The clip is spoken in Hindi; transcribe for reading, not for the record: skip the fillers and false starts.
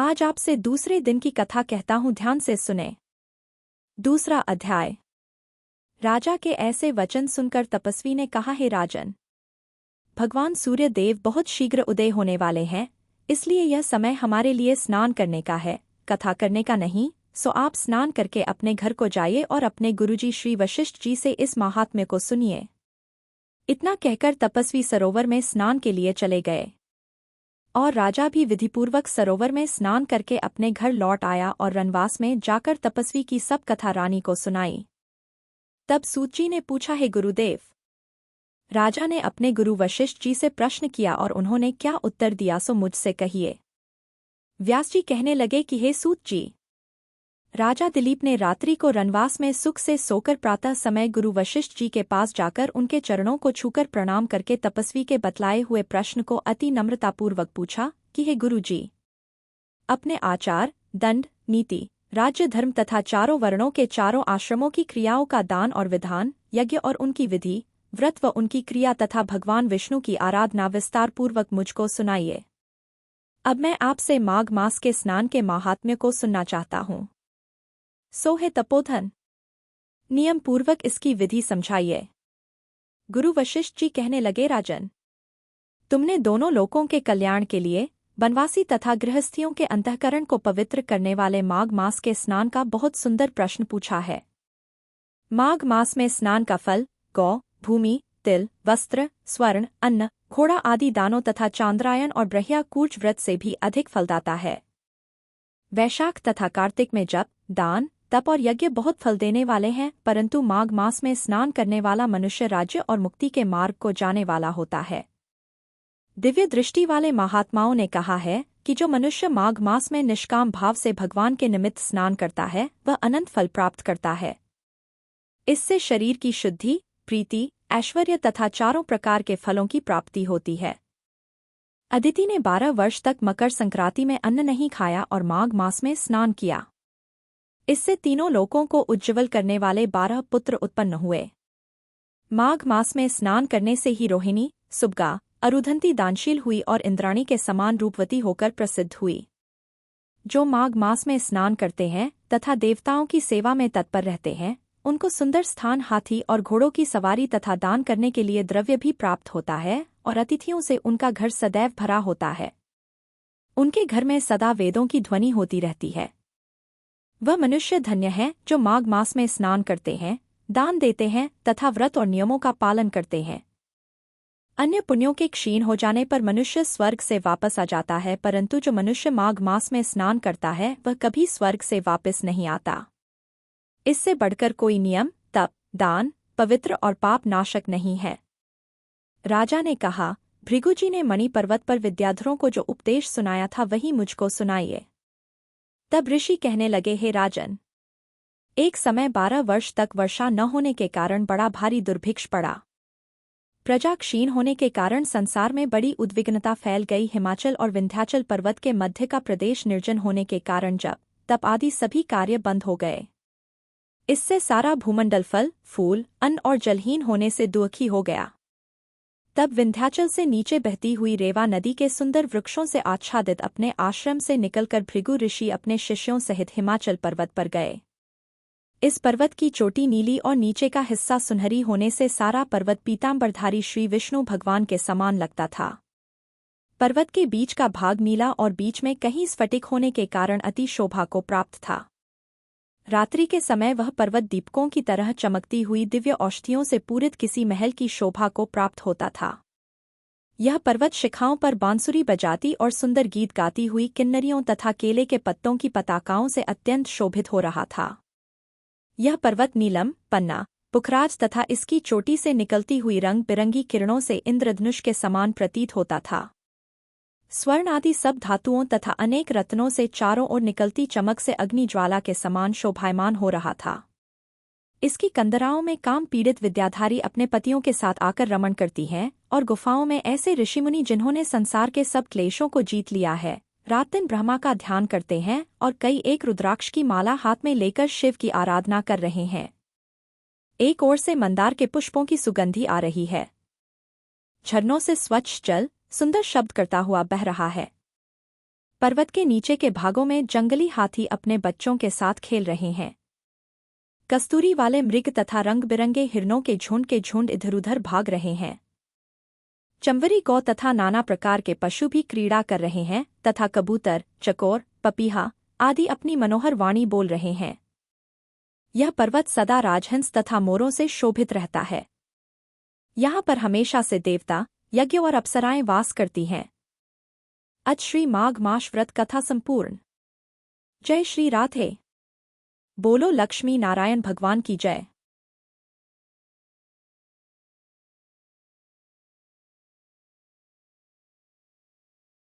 आज आपसे दूसरे दिन की कथा कहता हूँ, ध्यान से सुने। दूसरा अध्याय। राजा के ऐसे वचन सुनकर तपस्वी ने कहा, हे राजन, भगवान सूर्य देव बहुत शीघ्र उदय होने वाले हैं, इसलिए यह समय हमारे लिए स्नान करने का है, कथा करने का नहीं। सो आप स्नान करके अपने घर को जाइए और अपने गुरुजी श्री वशिष्ठ जी से इस महात्म्य को सुनिए। इतना कहकर तपस्वी सरोवर में स्नान के लिए चले गए और राजा भी विधिपूर्वक सरोवर में स्नान करके अपने घर लौट आया और रनवास में जाकर तपस्वी की सब कथा रानी को सुनाई। तब सूत जी ने पूछा, हे गुरुदेव। राजा ने अपने गुरु वशिष्ठ जी से प्रश्न किया और उन्होंने क्या उत्तर दिया सो मुझसे कहिए। व्यास जी कहने लगे कि हे सूत जी, राजा दिलीप ने रात्रि को रनवास में सुख से सोकर प्रातः समय गुरु वशिष्ठ जी के पास जाकर उनके चरणों को छूकर प्रणाम करके तपस्वी के बतलाए हुए प्रश्न को अति नम्रतापूर्वक पूछा कि हे गुरु जी, अपने आचार, दंड, नीति, राज्य, धर्म तथा चारों वर्णों के चारों आश्रमों की क्रियाओं का दान और विधान, यज्ञ और उनकी विधि, व्रत व उनकी क्रिया तथा भगवान विष्णु की आराधना विस्तार पूर्वक मुझको सुनाइए। अब मैं आपसे माघ मास के स्नान के महात्म्य को सुनना चाहता हूँ। सो हे तपोधन, नियम पूर्वक इसकी विधि समझाइए। गुरु वशिष्ठ जी कहने लगे, राजन, तुमने दोनों लोकों के कल्याण के लिए वनवासी तथा गृहस्थियों के अंतःकरण को पवित्र करने वाले माघ मास के स्नान का बहुत सुंदर प्रश्न पूछा है। माघ मास में स्नान का फल गौ, भूमि, तिल, वस्त्र, स्वर्ण, अन्न, घोड़ा आदि दानों तथा चांद्रायन और ब्रह्या कूर्च व्रत से भी अधिक फलदाता है। वैशाख तथा कार्तिक में जप, दान, तप और यज्ञ बहुत फल देने वाले हैं, परंतु माघ मास में स्नान करने वाला मनुष्य राज्य और मुक्ति के मार्ग को जाने वाला होता है। दिव्य दृष्टि वाले महात्माओं ने कहा है कि जो मनुष्य माघ मास में निष्काम भाव से भगवान के निमित्त स्नान करता है वह अनंत फल प्राप्त करता है। इससे शरीर की शुद्धि, प्रीति, ऐश्वर्य तथा चारों प्रकार के फलों की प्राप्ति होती है। अदिति ने 12 वर्ष तक मकर संक्रांति में अन्न नहीं खाया और माघ मास में स्नान किया। इससे तीनों लोकों को उज्ज्वल करने वाले 12 पुत्र उत्पन्न हुए। माघ मास में स्नान करने से ही रोहिणी, सुबगा, अरुधंती दानशील हुई और इंद्राणी के समान रूपवती होकर प्रसिद्ध हुई। जो माघ मास में स्नान करते हैं तथा देवताओं की सेवा में तत्पर रहते हैं, उनको सुंदर स्थान, हाथी और घोड़ों की सवारी तथा दान करने के लिए द्रव्य भी प्राप्त होता है और अतिथियों से उनका घर सदैव भरा होता है। उनके घर में सदा वेदों की ध्वनि होती रहती है। वह मनुष्य धन्य है जो माघ मास में स्नान करते हैं, दान देते हैं तथा व्रत और नियमों का पालन करते हैं। अन्य पुण्यों के क्षीण हो जाने पर मनुष्य स्वर्ग से वापस आ जाता है, परंतु जो मनुष्य माघ मास में स्नान करता है वह कभी स्वर्ग से वापस नहीं आता। इससे बढ़कर कोई नियम, तप, दान, पवित्र और पाप नाशक नहीं है। राजा ने कहा, भृगुजी ने मणि पर्वत पर विद्याधरों को जो उपदेश सुनाया था वही मुझको सुनाइए। तब ऋषि कहने लगे, हे राजन, एक समय 12 वर्ष तक वर्षा न होने के कारण बड़ा भारी दुर्भिक्ष पड़ा। प्रजा क्षीण होने के कारण संसार में बड़ी उद्विग्नता फैल गई। हिमाचल और विंध्याचल पर्वत के मध्य का प्रदेश निर्जन होने के कारण जप, तप आदि सभी कार्य बंद हो गए। इससे सारा भूमंडल फल, फूल, अन्न और जलहीन होने से दुखी हो गया। तब विंध्याचल से नीचे बहती हुई रेवा नदी के सुंदर वृक्षों से आच्छादित अपने आश्रम से निकलकर भृगु ऋषि अपने शिष्यों सहित हिमाचल पर्वत पर गए। इस पर्वत की चोटी नीली और नीचे का हिस्सा सुनहरी होने से सारा पर्वत पीतांबरधारी श्री विष्णु भगवान के समान लगता था। पर्वत के बीच का भाग नीला और बीच में कहीं स्फटिक होने के कारण अति शोभा को प्राप्त था। रात्रि के समय वह पर्वत दीपकों की तरह चमकती हुई दिव्य औषधियों से पूरित किसी महल की शोभा को प्राप्त होता था। यह पर्वत शिखाओं पर बांसुरी बजाती और सुंदर गीत गाती हुई किन्नरियों तथा केले के पत्तों की पताकाओं से अत्यंत शोभित हो रहा था। यह पर्वत नीलम, पन्ना, पुखराज तथा इसकी चोटी से निकलती हुई रंग बिरंगी किरणों से इंद्रधनुष के समान प्रतीत होता था। स्वर्ण आदि सब धातुओं तथा अनेक रत्नों से चारों ओर निकलती चमक से अग्नि ज्वाला के समान शोभायमान हो रहा था। इसकी कंदराओं में काम पीड़ित विद्याधारी अपने पतियों के साथ आकर रमण करती हैं और गुफाओं में ऐसे ऋषिमुनि जिन्होंने संसार के सब क्लेशों को जीत लिया है, रात दिन ब्रह्मा का ध्यान करते हैं और कई एक रुद्राक्ष की माला हाथ में लेकर शिव की आराधना कर रहे हैं। एक ओर से मंदार के पुष्पों की सुगंधी आ रही है। झरनों से स्वच्छ जल सुंदर शब्द करता हुआ बह रहा है। पर्वत के नीचे के भागों में जंगली हाथी अपने बच्चों के साथ खेल रहे हैं। कस्तूरी वाले मृग तथा रंग-बिरंगे हिरणों के झुंड इधर-उधर भाग रहे हैं। चंवरी गौ तथा नाना प्रकार के पशु भी क्रीड़ा कर रहे हैं तथा कबूतर, चकोर, पपीहा आदि अपनी मनोहर वाणी बोल रहे हैं। यह पर्वत सदा राजहंस तथा मोरों से शोभित रहता है। यहाँ पर हमेशा से देवता, यज्ञ और अप्सराएं वास करती हैं। आज श्री माघ मास व्रत कथा संपूर्ण। जय श्री राधे। बोलो लक्ष्मी नारायण भगवान की जय।